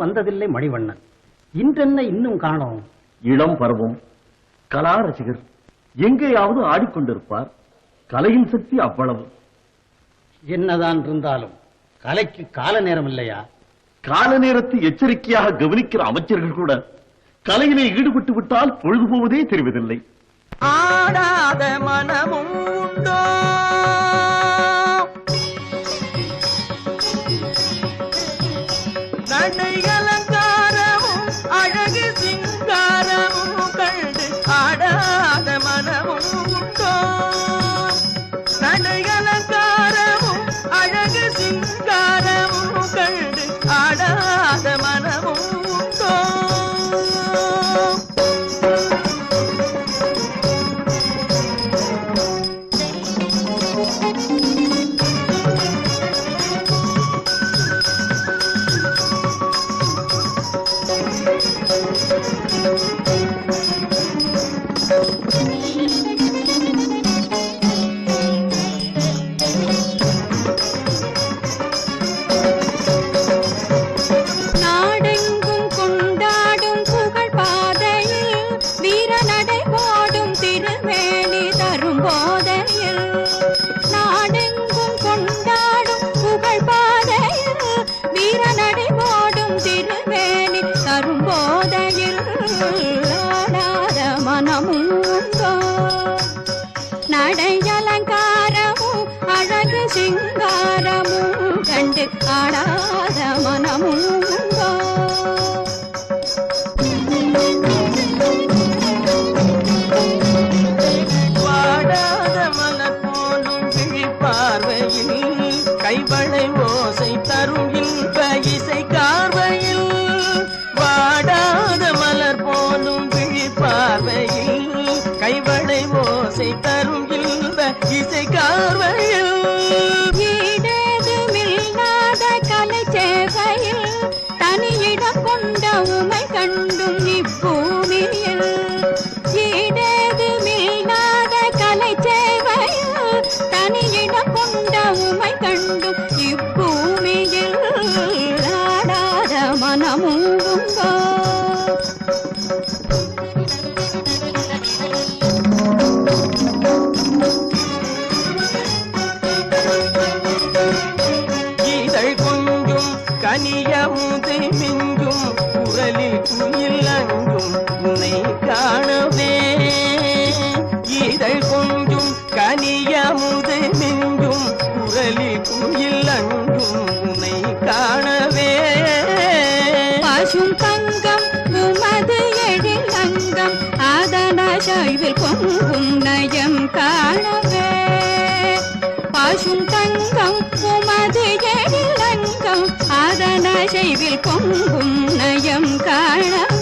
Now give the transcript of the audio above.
வந்ததில்லை மணிவண்ணன். இன்றென்ன இன்னும் காணோம்? இளம் பருவம், கலா ரசிகர், எங்கேயாவது ஆடிக்கொண்டிருப்பார். கலையின் சக்தி அவ்வளவு. என்னதான் இருந்தாலும் கலைக்கு கால நேரம் இல்லையா? கால நேரத்தை எச்சரிக்கையாக கவனிக்கிற அமைச்சர்கள் கூட கலையிலே ஈடுபட்டு விட்டால் பொழுது போவதே தெரிவதில்லை. ஆடாத மனமும் உண்டோ? நடை அலங்காரமும் அழகு சிங்காரமும் கண்டு ஆடாத மனமும் உண்டோ? நடை அலங்காரமும் அழகு சிங்காரமும் கண்டு ஆடாத மனமும் உண்டோ? நாடெங்கும் கொண்டாடும் புகழ் பாதையில் வீர நடை போடும் திருவேணி தரும் போதையில். நாடெங்கும் கொண்டாடும் புகழ் பாதையில் வீர நடை போடும் திருவேணி தரும் போதையில் ஆடாத மனமும் உண்டோ? நடை அலங்காரமும் அழகு சிங்காரமும் கண்டு ஆடாத மனமும் உண்டோ? வாடாத மலர் போலும் விழி பார்வையில் கைவளை ஓசை தரும் இன்ப இசை கார்வையில். வாடாத மலர் போலும் விழி பார்வையில் கைவளை ஓசை தரும் இன்ப இசை கார்வையில். ஈடேதுமில்லாத கலை சேவையில் தனியிடம் கொண்ட உமை கண்டும் இப்பூமியில். ஈடேதுமில்லாத கலை சேவையில் தனியிடம் கொண்ட உமை கண்டும் இப்பூமியில் ஆடாத மனமும் உண்டோ? இதழ் கொஞ்சும் கனியமுதை மிஞ்சும் குரலில் குயில் அஞ்சும் உன்னை காணவே. இதழ் கொஞ்சும் கனியமுதை மிஞ்சும் குரலில் குயில் அஞ்சும் உன்னை காணவே. பசும் தங்கம் உமது எழில் அங்கம் அதன சைவில் பொங்கும் நயம் காணவே. பசும் தங்கம் உமது எழில் அங்கம் அதன சைவில் பொங்கும் நயம் காணவே.